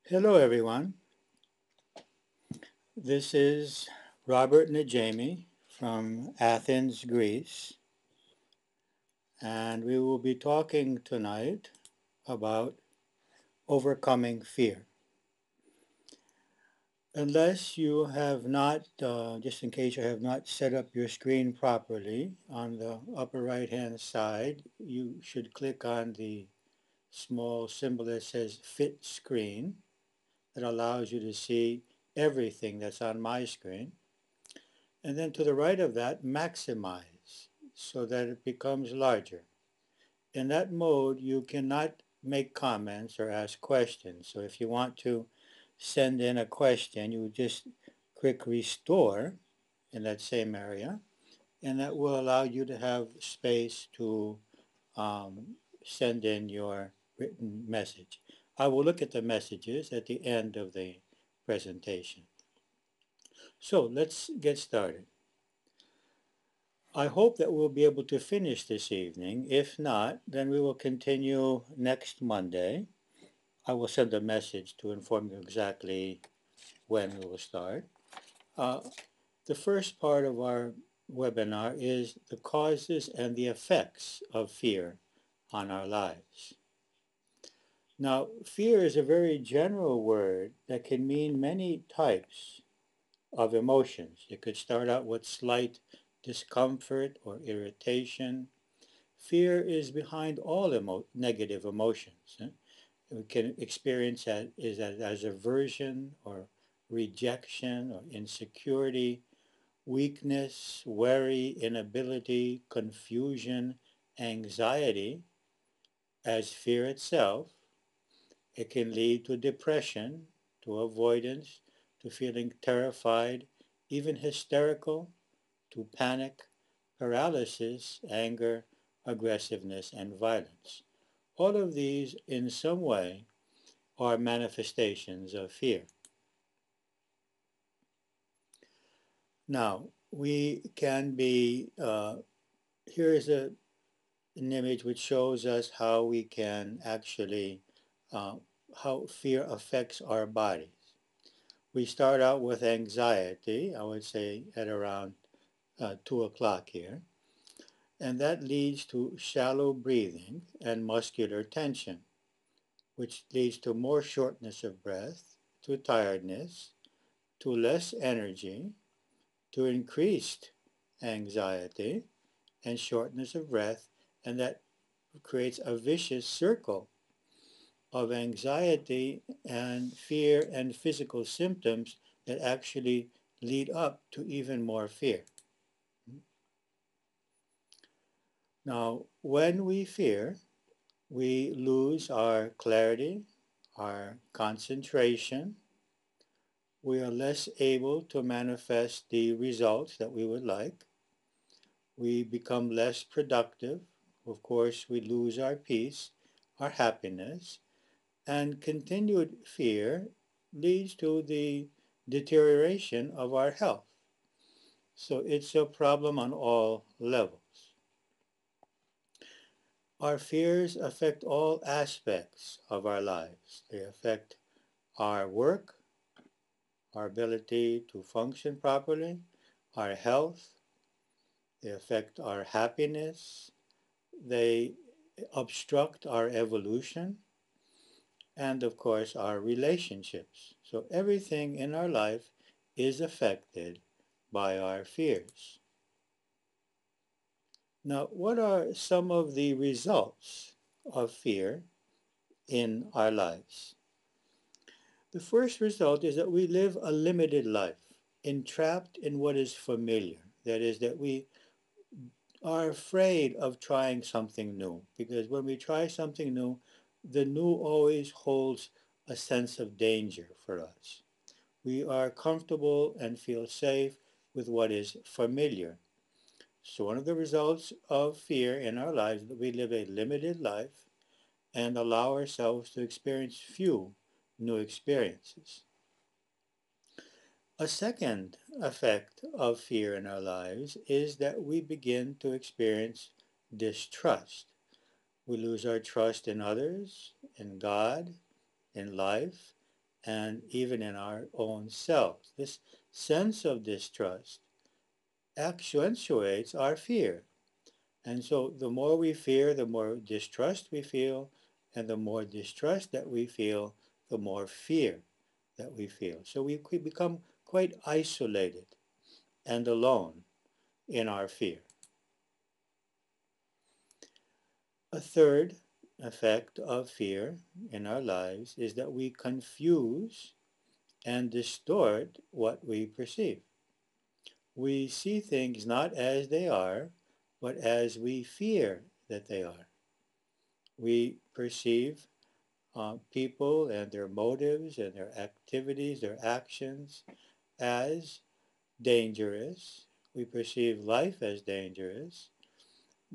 Hello, everyone. This is Robert Najami from Athens, Greece, and we will be talking tonight about overcoming fear. Unless you have not, just in case you have not set up your screen properly, on the upper right-hand side, you should click on the small symbol that says Fit Screen that allows you to see everything that's on my screen. And then to the right of that, maximize so that it becomes larger. In that mode, you cannot make comments or ask questions. So if you want to send in a question, you just click restore in that same area, and that will allow you to have space to um, send in your written message. I will look at the messages at the end of the presentation. So let's get started. I hope that we'll be able to finish this evening. If not, then we will continue next Monday. I will send a message to inform you exactly when we will start. Uh, the first part of our webinar is the causes and the effects of fear on our lives. Now, fear is a very general word that can mean many types of emotions. It could start out with slight discomfort or irritation. Fear is behind all negative emotions. We can experience that as aversion or rejection or insecurity, weakness, worry, inability, confusion, anxiety as fear itself. It can lead to depression, to avoidance, to feeling terrified, even hysterical, to panic, paralysis, anger, aggressiveness, and violence. All of these, in some way, are manifestations of fear. Now, we can be, here is an image which shows us how we can actually, uh, how fear affects our bodies. We start out with anxiety, I would say at around 2 o'clock here. And that leads to shallow breathing and muscular tension, which leads to more shortness of breath, to tiredness, to less energy, to increased anxiety and shortness of breath, and that creates a vicious circle of anxiety and fear and physical symptoms that actually lead up to even more fear. Now, when we fear, we lose our clarity, our concentration. We are less able to manifest the results that we would like. We become less productive. Of course, we lose our peace, our happiness, and continued fear leads to the deterioration of our health. So it's a problem on all levels. Our fears affect all aspects of our lives. They affect our work, our ability to function properly, our health. They affect our happiness. They obstruct our evolution, and of course our relationships. So everything in our life is affected by our fears. Now, what are some of the results of fear in our lives? The first result is that we live a limited life, entrapped in what is familiar. That is, that we are afraid of trying something new, because when we try something new, the new always holds a sense of danger for us. We are comfortable and feel safe with what is familiar. So one of the results of fear in our lives is that we live a limited life and allow ourselves to experience few new experiences. A second effect of fear in our lives is that we begin to experience distrust. We lose our trust in others, in God, in life, and even in our own selves. This sense of distrust accentuates our fear. And so the more we fear, the more distrust we feel, and the more distrust that we feel, the more fear that we feel. So we become quite isolated and alone in our fear. A third effect of fear in our lives is that we confuse and distort what we perceive. We see things not as they are, but as we fear that they are. We perceive people and their motives and their activities, their actions as dangerous. We perceive life as dangerous,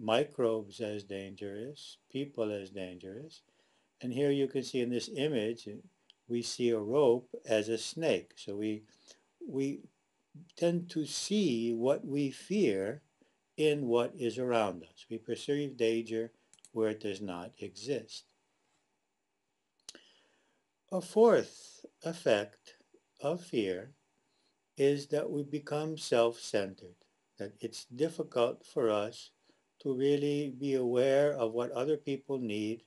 microbes as dangerous, people as dangerous. And here you can see in this image, we see a rope as a snake. So we tend to see what we fear in what is around us. We perceive danger where it does not exist. A fourth effect of fear is that we become self-centered, that it's difficult for us to really be aware of what other people need,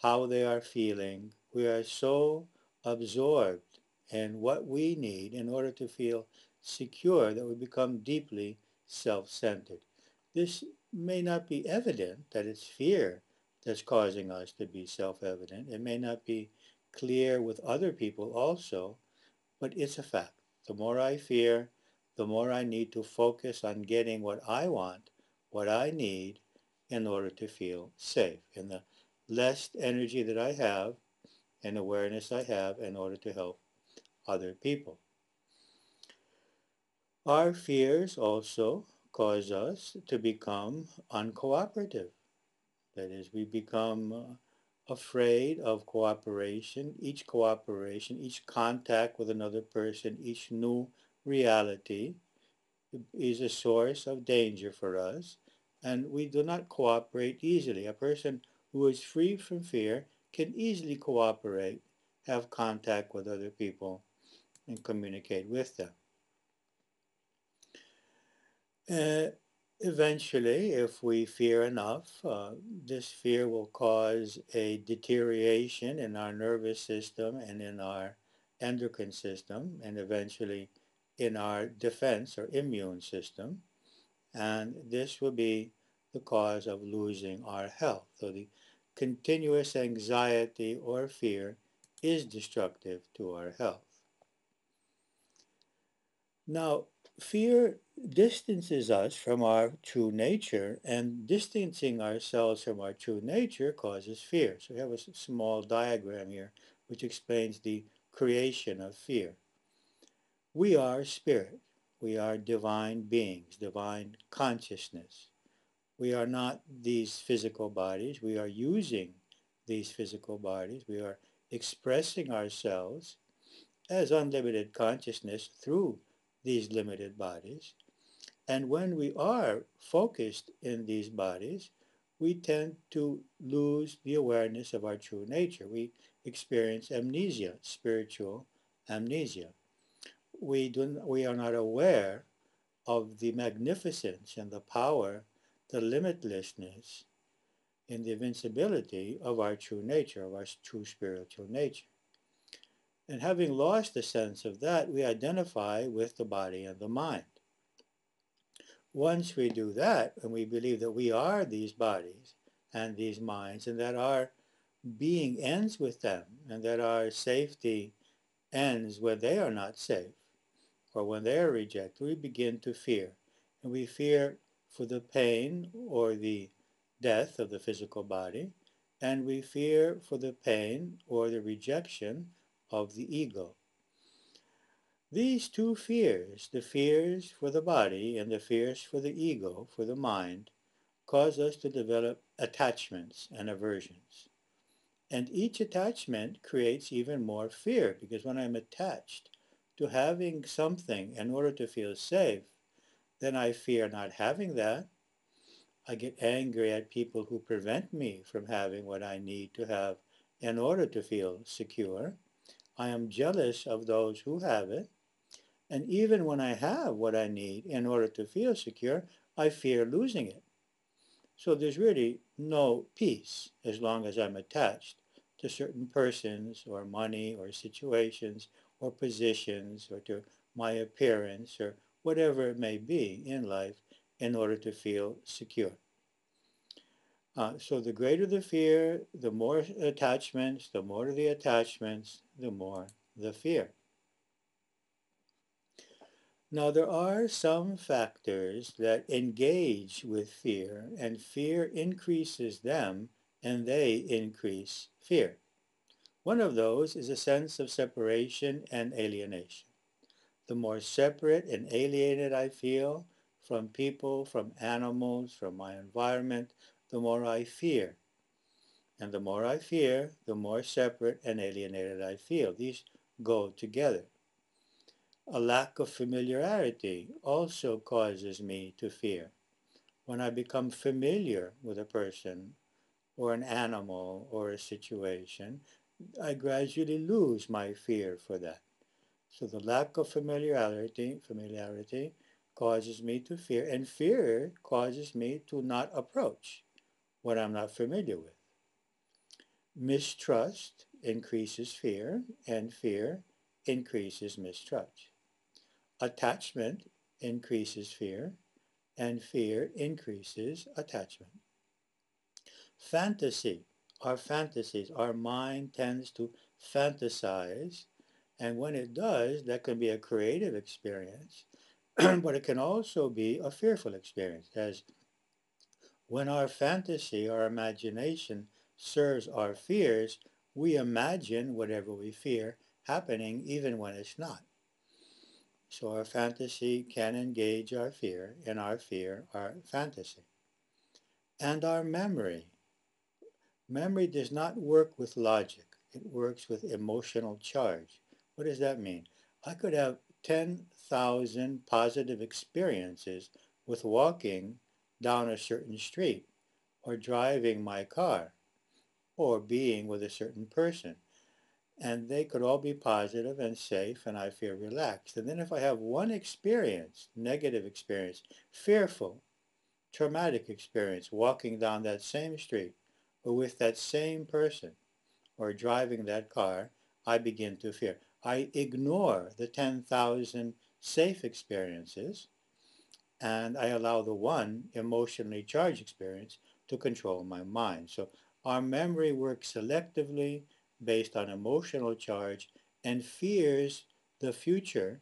how they are feeling. We are so absorbed in what we need in order to feel secure that we become deeply self-centered. This may not be evident that it's fear that's causing us to be self-evident. It may not be clear with other people also, but it's a fact. The more I fear, the more I need to focus on getting what I want, what I need, in order to feel safe. And the less energy that I have and awareness I have in order to help other people. Our fears also cause us to become uncooperative. That is, we become afraid of cooperation, each contact with another person, each new reality is a source of danger for us, and we do not cooperate easily. A person who is free from fear can easily cooperate, have contact with other people, and communicate with them. Uh, Eventually, if we fear enough, this fear will cause a deterioration in our nervous system and in our endocrine system, and eventually in our defense or immune system. And this will be the cause of losing our health. So the continuous anxiety or fear is destructive to our health. Now, fear distances us from our true nature, and distancing ourselves from our true nature causes fear. So we have a small diagram here which explains the creation of fear. We are spirit. We are divine beings, divine consciousness. We are not these physical bodies. We are using these physical bodies. We are expressing ourselves as unlimited consciousness through these limited bodies. And when we are focused in these bodies, we tend to lose the awareness of our true nature. We experience amnesia, spiritual amnesia. We are not aware of the magnificence and the power, the limitlessness, and the invincibility of our true nature, of our true spiritual nature. And having lost the sense of that, we identify with the body and the mind. Once we do that, and we believe that we are these bodies and these minds, and that our being ends with them, and that our safety ends when they are not safe, or when they are rejected, we begin to fear. And we fear for the pain or the death of the physical body, and we fear for the pain or the rejection of the ego. These two fears, the fears for the body and the fears for the ego, for the mind, cause us to develop attachments and aversions. And each attachment creates even more fear, because when I'm attached to having something in order to feel safe, then I fear not having that. I get angry at people who prevent me from having what I need to have in order to feel secure. I am jealous of those who have it. And even when I have what I need in order to feel secure, I fear losing it. So there's really no peace as long as I'm attached to certain persons or money or situations or positions or to my appearance or whatever it may be in life in order to feel secure. So the greater the fear, the more attachments, the more the attachments, the more the fear. Now, there are some factors that engage with fear, and fear increases them, and they increase fear. One of those is a sense of separation and alienation. The more separate and alienated I feel from people, from animals, from my environment, the more I fear. And the more I fear, the more separate and alienated I feel. These go together. A lack of familiarity also causes me to fear. When I become familiar with a person or an animal or a situation, I gradually lose my fear for that. So the lack of familiarity causes me to fear, and fear causes me to not approach what I'm not familiar with. Mistrust increases fear, and fear increases mistrust. Attachment increases fear, and fear increases attachment. Fantasy, our mind tends to fantasize, and when it does, that can be a creative experience, but it can also be a fearful experience, as when our fantasy, our imagination serves our fears, we imagine whatever we fear happening even when it's not. So our fantasy can engage our fear, and our fear, our fantasy. And our memory. Memory does not work with logic. It works with emotional charge. What does that mean? I could have 10,000 positive experiences with walking down a certain street, or driving my car, or being with a certain person. And they could all be positive and safe, and I feel relaxed. And then if I have one experience, negative experience, fearful, traumatic experience, walking down that same street, or with that same person, or driving that car, I begin to fear. I ignore the 10,000 safe experiences, and I allow the one emotionally charged experience to control my mind. So our memory works selectively based on emotional charge and fears the future,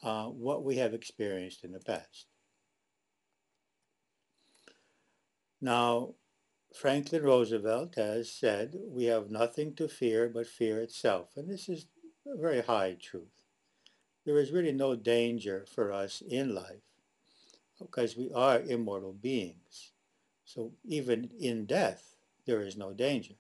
what we have experienced in the past. Now, Franklin Roosevelt has said, we have nothing to fear but fear itself. And this is a very high truth. There is really no danger for us in life because we are immortal beings. So even in death, there is no danger.